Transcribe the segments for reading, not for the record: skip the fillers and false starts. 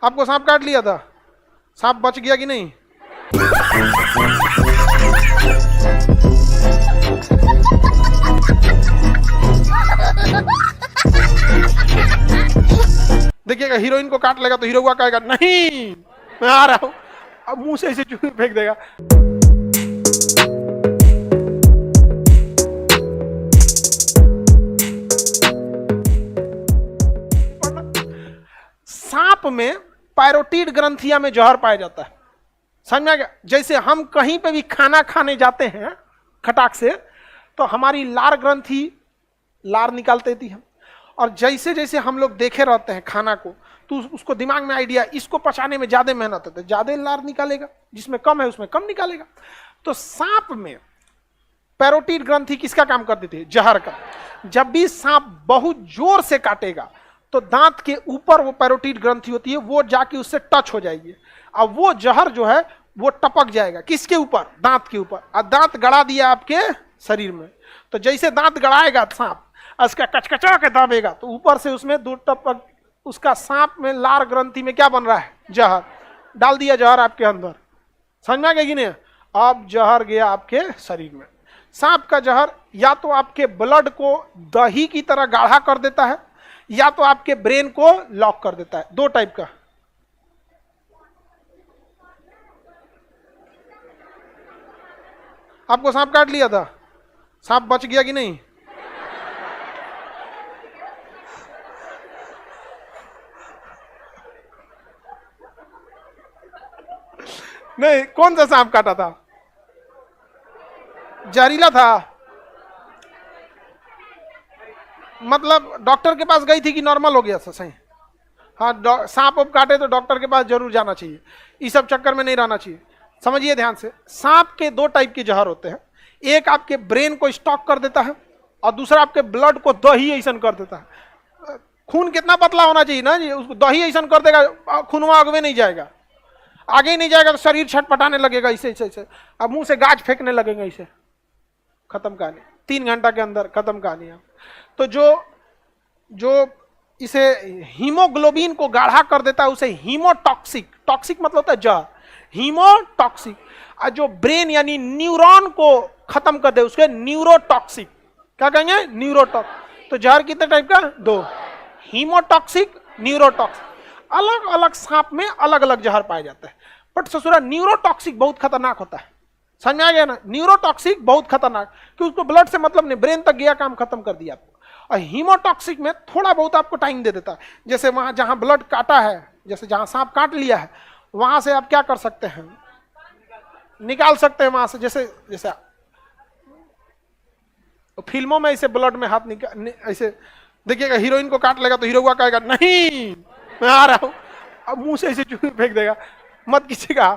आपको सांप काट लिया था, सांप बच गया कि नहीं? देखिएगा हीरोइन को काट लेगा तो हीरो हुआ कहेगा नहीं मैं आ रहा हूं, अब मुंह से ऐसे चूहे फेंक देगा। सांप में पैरोटीड ग्रंथिया में जहर पाया जाता है, समझ में आ गया? जैसे हम कहीं पे भी खाना खाने जाते हैं खटाक से तो हमारी लार ग्रंथि लार निकाल देती है, और जैसे जैसे हम लोग देखे रहते हैं खाना को तो उसको दिमाग में आइडिया इसको पचाने में ज्यादा मेहनत होता है, ज्यादा लार निकालेगा, जिसमें कम है उसमें कम निकालेगा। तो सांप में पैरोटीड ग्रंथि किसका काम कर देती है? जहर का। जब भी सांप बहुत जोर से काटेगा तो दांत के ऊपर वो पैरोटीड ग्रंथि होती है, वो जाके उससे टच हो जाएगी, अब वो जहर जो है वो टपक जाएगा किसके ऊपर? दांत के ऊपर। और दांत गड़ा दिया आपके शरीर में, तो जैसे दांत गड़ाएगा सांप उसका कचकचा के दाबेगा तो ऊपर से उसमें दो टपक, उसका सांप में लार ग्रंथि में क्या बन रहा है? जहर। डाल दिया जहर आपके अंदर, समझ में आ गया कि नहीं? अब जहर गया आपके शरीर में। सांप का जहर या तो आपके ब्लड को दही की तरह गाढ़ा कर देता है या तो आपके ब्रेन को लॉक कर देता है, दो टाइप का। आपको सांप काट लिया था, सांप बच गया कि नहीं? नहीं, कौन सा सांप काटा था? जहरीला था? मतलब डॉक्टर के पास गई थी कि नॉर्मल हो गया था? सही। हाँ, सांप अब काटे तो डॉक्टर के पास जरूर जाना चाहिए, इस सब चक्कर में नहीं रहना चाहिए। समझिए ध्यान से, सांप के दो टाइप के जहर होते हैं, एक आपके ब्रेन को स्टॉक कर देता है और दूसरा आपके ब्लड को दही ऐसा कर देता है। खून कितना पतला होना चाहिए ना जी, उसको दही ऐसा कर देगा खूनवा आगे नहीं जाएगा, आगे ही नहीं जाएगा तो शरीर छटपटाने लगेगा ऐसे ऐसे ऐसे, अब मुंह से गाज फेंकने लगेगा ऐसे, खत्म कहानी। 3 घंटा के अंदर खत्म कहानी। तो जो इसे हीमोग्लोबिन को गाढ़ा कर देता है उसे हीमोटॉक्सिक, टॉक्सिक मतलब होता है जहर, हीमोटॉक्सिक। और जो ब्रेन यानी न्यूरॉन को खत्म कर दे उसके न्यूरोटॉक्सिक। क्या कहेंगे? न्यूरोटॉक्सिक। तो जहर कितने टाइप का? 2, हीमोटॉक्सिक, न्यूरोटॉक्सिक। अलग अलग सांप में अलग अलग जहर पाए जाते हैं, बट ससुरा न्यूरोटॉक्सिक बहुत खतरनाक होता है। समझ में आ गया ना? न्यूरोटॉक्सिक बहुत खतरनाक, कि उसको ब्लड से मतलब नहीं, ब्रेन तक गया काम खत्म कर दिया आपको। और हीमोटॉक्सिक में थोड़ा बहुत आपको टाइम दे देता है, जैसे वहां जहां ब्लड काटा है, जैसे जहां सांप काट लिया है वहां से आप क्या कर सकते हैं? निकाल सकते हैं वहां से। जैसे जैसे फिल्मों में ऐसे ब्लड में हाथ निकाल, ऐसे देखिएगा हीरोइन को काट लेगा तो हीरो हुआ कहेगा नहीं मैं आ रहा हूं, अब मुंह से ऐसे चूहे फेंक देगा, मत कीजिएगा।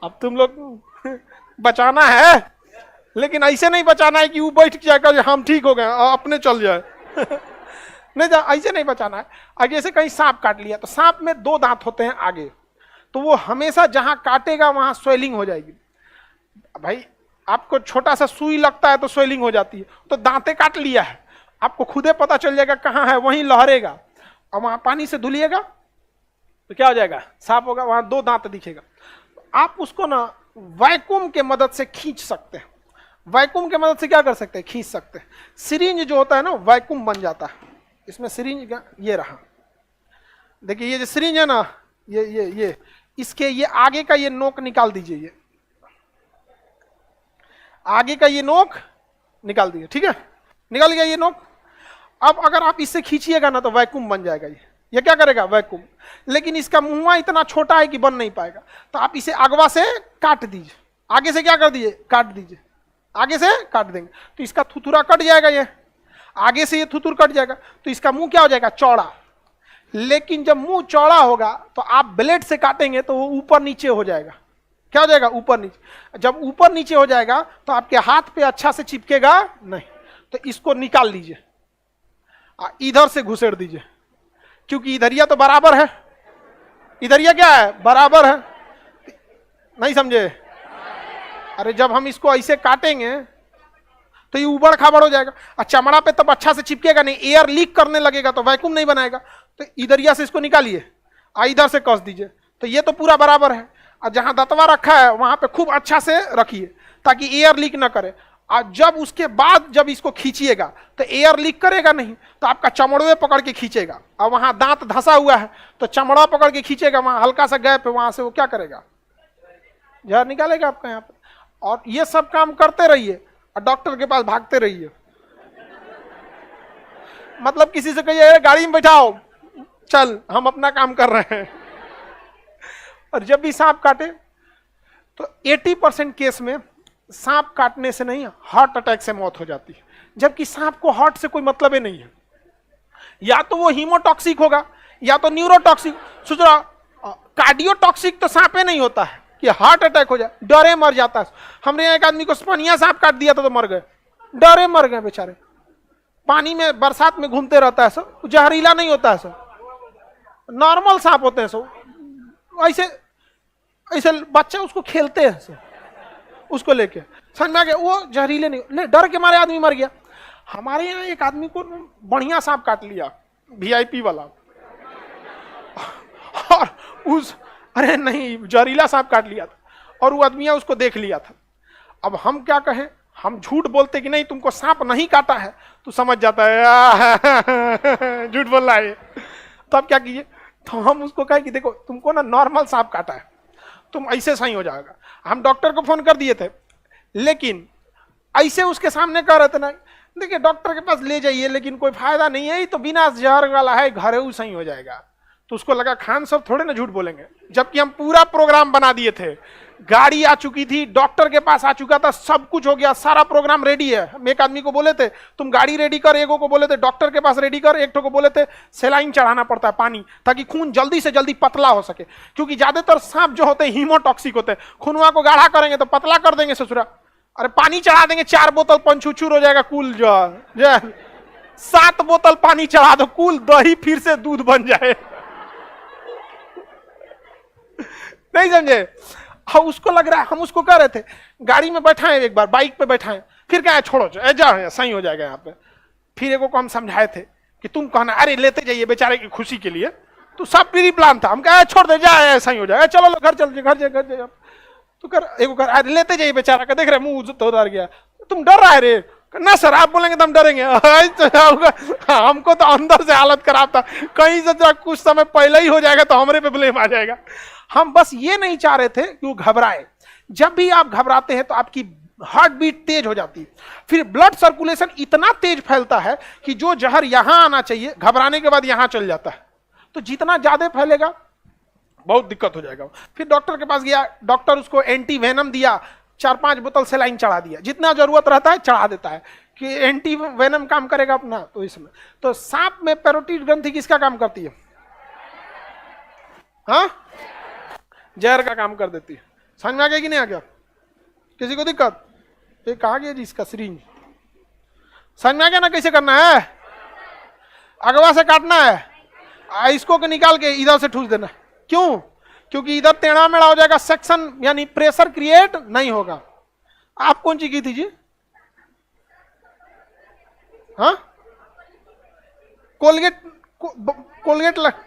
अब तुम लोग बचाना है, लेकिन ऐसे नहीं बचाना है कि वो बैठ जाएगा हम ठीक हो गए अपने चल जाए नहीं, ऐसे नहीं बचाना है। अब जैसे कहीं सांप काट लिया तो सांप में 2 दांत होते हैं आगे, तो वो हमेशा जहां काटेगा वहां स्वेलिंग हो जाएगी। भाई आपको छोटा सा सुई लगता है तो स्वेलिंग हो जाती है, तो दांते काट लिया है, आपको खुदे पता चल जाएगा कहां है, वहीं लहरेगा, और वहां पानी से धुलिएगा तो क्या हो जाएगा? साफ होगा, वहां 2 दांत दिखेगा। आप उसको ना वैक्यूम के मदद से खींच सकते हैं। वैक्यूम के मदद से क्या कर सकते हैं? खींच सकते हैं। सिरिंज जो होता है ना वैक्यूम बन जाता है। इसमें सिरिंज ये रहा, देखिए ये जो सिरिंज है ना, ये इसके ये आगे का ये नोक निकाल दीजिए, ये आगे का ये नोक निकाल दीजिए, ठीक है? निकल गया ये नोक। अब अगर आप इससे खींचिएगा ना तो वैक्यूम बन जाएगा। ये क्या करेगा? वैक्यूम। लेकिन इसका मुंह इतना छोटा है कि बन नहीं पाएगा, तो आप इसे अगवा से काट दीजिए, आगे से क्या कर दीजिए? काट दीजिए, आगे से काट देंगे तो इसका थुथुरा कट जाएगा, ये आगे से ये थुथुर कट जाएगा, तो इसका मुंह क्या हो जाएगा? चौड़ा। लेकिन जब मुंह चौड़ा होगा तो आप ब्लेड से काटेंगे तो वो ऊपर नीचे हो जाएगा। क्या हो जाएगा? ऊपर नीचे। जब ऊपर नीचे हो जाएगा तो आपके हाथ पे अच्छा से चिपकेगा नहीं, तो इसको निकाल लीजिए, इधर से घुसेड़ दीजिए, क्योंकि इधरिया तो बराबर है, इधरिया क्या है? बराबर है। नहीं समझे? अरे जब हम इसको ऐसे काटेंगे तो ये उबड़ खाबड़ हो जाएगा, और चमड़ा पे तब अच्छा से चिपकेगा नहीं, एयर लीक करने लगेगा तो वैक्यूम नहीं बनाएगा। तो इधरिया से इसको निकालिए, इधर से कस दीजिए, तो ये तो पूरा बराबर है। और जहां दतवा रखा है वहां पे खूब अच्छा से रखिए ताकि एयर लीक ना करे। और जब उसके बाद जब इसको खींचिएगा तो एयर लीक करेगा नहीं, तो आपका चमड़े पकड़ के खींचेगा। और वहां दांत धंसा हुआ है तो चमड़ा पकड़ के खींचेगा, वहां हल्का सा गैप है, वहां से वो क्या करेगा, जहर निकालेगा आपका यहाँ पे। और ये सब काम करते रहिए और डॉक्टर के पास भागते रहिए। मतलब किसी से कहिए गाड़ी में बैठाओ, चल हम अपना काम कर रहे हैं। और जब भी सांप काटे तो 80% केस में सांप काटने से नहीं, हार्ट अटैक से मौत हो जाती है, जबकि सांप को हार्ट से कोई मतलब ही नहीं है। या तो वो हीमोटॉक्सिक होगा या तो न्यूरोटॉक्सिक। सोच रहा कार्डियोटॉक्सिक तो सांपे नहीं होता है कि हार्ट अटैक हो जाए, डरे मर जाता है। हमने एक आदमी को स्पनिया सांप काट दिया था तो मर गए, डरे मर गए बेचारे। पानी में बरसात में घूमते रहता है सब, जहरीला नहीं होता है सब, नॉर्मल सांप होते हैं सब। ऐसे ऐसे बच्चे उसको खेलते हैं सब, उसको लेके समझ में आ गया, वो जहरीले नहीं, डर के मारे आदमी मर गया। हमारे यहाँ एक आदमी को बढ़िया सांप काट लिया, वीआईपी वाला, और उस अरे नहीं जहरीला सांप काट लिया था, और वो आदमी उसको देख लिया था। अब हम क्या कहें, हम झूठ बोलते कि नहीं तुमको सांप नहीं काटा है, तो समझ जाता है झूठ बोल रहा है। तो अब क्या कीजिए, तो हम उसको कहे कि देखो तुमको ना नॉर्मल सांप काटा है, तुम ऐसे सही हो जाएगा। हम डॉक्टर को फोन कर दिए थे, लेकिन ऐसे उसके सामने कह रहे थे ना, देखिए डॉक्टर के पास ले जाइए लेकिन कोई फायदा नहीं है, ये तो बिना जहर वाला है, घरेलू सही हो जाएगा। तो उसको लगा खान साहब थोड़े ना झूठ बोलेंगे, जबकि हम पूरा प्रोग्राम बना दिए थे, गाड़ी आ चुकी थी, डॉक्टर के पास आ चुका था, सब कुछ हो गया, सारा प्रोग्राम रेडी है। हम एक आदमी को बोले थे तुम गाड़ी रेडी कर, एक को बोले थे डॉक्टर के पास रेडी कर, एक को बोले थे सेलाइन चढ़ाना पड़ता है पानी, ताकि खून जल्दी से जल्दी पतला हो सके, क्योंकि ज्यादातर सांप जो होते हैं हीमोटॉक्सिक होते हैं, खूनवा को गाढ़ा करेंगे तो पतला कर देंगे ससुरा। अरे पानी चढ़ा देंगे 4 बोतल पंचुचुर हो जाएगा, कुल जो 7 बोतल पानी चढ़ा दो, कुल दही फिर से दूध बन जाए। नहीं समझे, हाँ उसको लग रहा है, हम उसको कह रहे थे गाड़ी में बैठाएं, एक बार बाइक पे बैठाएं, फिर क्या है छोड़ो जा सही हो जाएगा यहाँ पे। फिर एगो को हम समझाए थे कि तुम कहना अरे लेते जाइए बेचारे की खुशी के लिए, तो सब प्री प्लान था, हम कहा छोड़ दे जा सही हो जाएगा, चलो घर चल घर तो कर एगो कर अरे लेते जाइए बेचारा का, देख रहे मुंह तो डर गया, तुम डर रहा है रे ना सर, आप बोलेंगे तो हम डरेंगे। हमको तो अंदर से हालत खराब था, कहीं से कुछ समय पहले ही हो जाएगा तो हमारे पे ब्लेम आ जाएगा। हम बस ये नहीं चाह रहे थे कि वो घबराए। जब भी आप घबराते हैं तो आपकी हार्ट बीट तेज हो जाती है, फिर ब्लड सर्कुलेशन इतना तेज फैलता है कि जो जहर यहां आना चाहिए घबराने के बाद यहां चल जाता है, तो जितना ज्यादा फैलेगा बहुत दिक्कत हो जाएगा। फिर डॉक्टर के पास गया, डॉक्टर उसको एंटी वेनम दिया, 4-5 बोतल सेलाइन चढ़ा दिया, जितना जरूरत रहता है चढ़ा देता है कि एंटी वेनम काम करेगा अपना। तो इसमें तो सांप में पैरोटिड ग्रंथि किसका काम करती है, हाँ जहर का काम कर देती है। समझ में आ गया कि नहीं आ गया, किसी को दिक्कत, ये कहा गया जी इसका सिरिंज समझ में आ गया ना, कैसे करना है, अगवा से काटना है, इसको के निकाल के इधर से ठूस देना। क्यों, क्योंकि इधर टेढ़ा मेढ़ा हो जाएगा, सेक्शन यानी प्रेशर क्रिएट नहीं होगा। आप कौन सी की थी जी, हाँ कोलगेट कोलगेट लग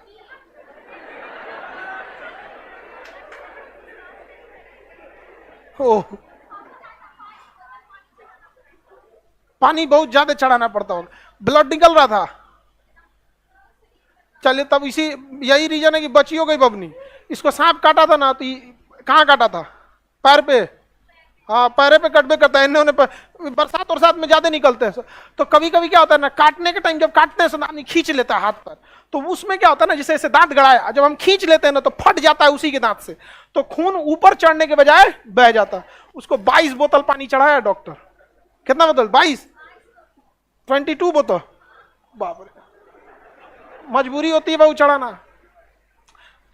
ओ, पानी बहुत ज्यादा चढ़ाना पड़ता होगा, ब्लड निकल रहा था। चलिए तब इसी यही रीजन है कि बची हो गई बबनी। इसको सांप काटा था ना, तो कहाँ काटा था, पैर पे, हाँ पैरे पे कटबे करता है, इन्होंने बरसात और साथ में ज्यादा निकलते हैं। तो कभी कभी क्या होता है ना, काटने के टाइम जब काटते हैं आदमी खींच लेता है हाथ पर, तो उसमें क्या होता है ना, जैसे ऐसे दांत गड़ाया, जब हम खींच लेते हैं ना तो फट जाता है उसी के दांत से, तो खून ऊपर चढ़ने के बजाय बह जाता है। उसको 22 बोतल पानी चढ़ाया डॉक्टर, कितना बोतल, 22 बोतल, बाप रे, मजबूरी होती है वो चढ़ाना,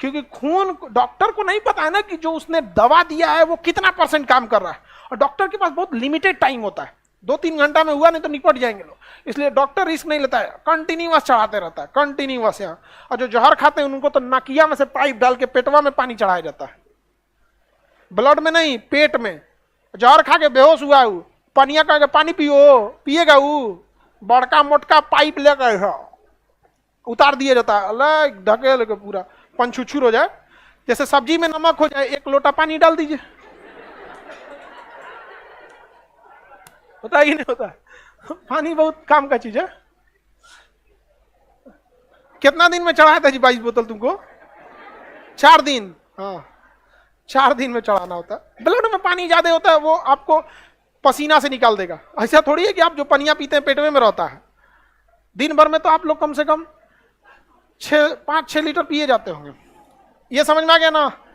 क्योंकि खून डॉक्टर को नहीं पता है ना कि जो उसने दवा दिया है वो कितना % काम कर रहा है, और डॉक्टर के पास बहुत लिमिटेड टाइम होता है, 2-3 घंटा में हुआ नहीं तो निपट जाएंगे लोग, इसलिए डॉक्टर रिस्क नहीं लेता है, कंटिन्यूअस चढ़ाते रहता है, कंटिन्यूअस यहाँ। और जो जहर खाते हैं उनको तो नाकिया में से पाइप डाल के पेटवा में पानी चढ़ाया जाता है, ब्लड में नहीं पेट में। जहर खा के बेहोश हुआ है पनिया का पानी पियो, पिएगा वो बड़का मोटका पाइप लेकर उतार दिया जाता है, अलग ढकेल के पूरा पंछुछुर हो जाए, जैसे सब्जी में नमक हो जाए, एक लोटा पानी डाल दीजिए, होता ही नहीं होता। पानी बहुत काम का चीज है। कितना दिन में चढ़ाया था जी 22 बोतल तुमको? 4 दिन। हाँ 4 दिन में चढ़ाना होता है। ब्लड में पानी ज्यादा होता है, वो आपको पसीना से निकाल देगा। ऐसा थोड़ी है कि आप जो पनिया पीते हैं पेट में रहता है। दिन भर में तो आप लोग कम से कम 5-6 लीटर पिए जाते होंगे। ये समझ में आ गया ना?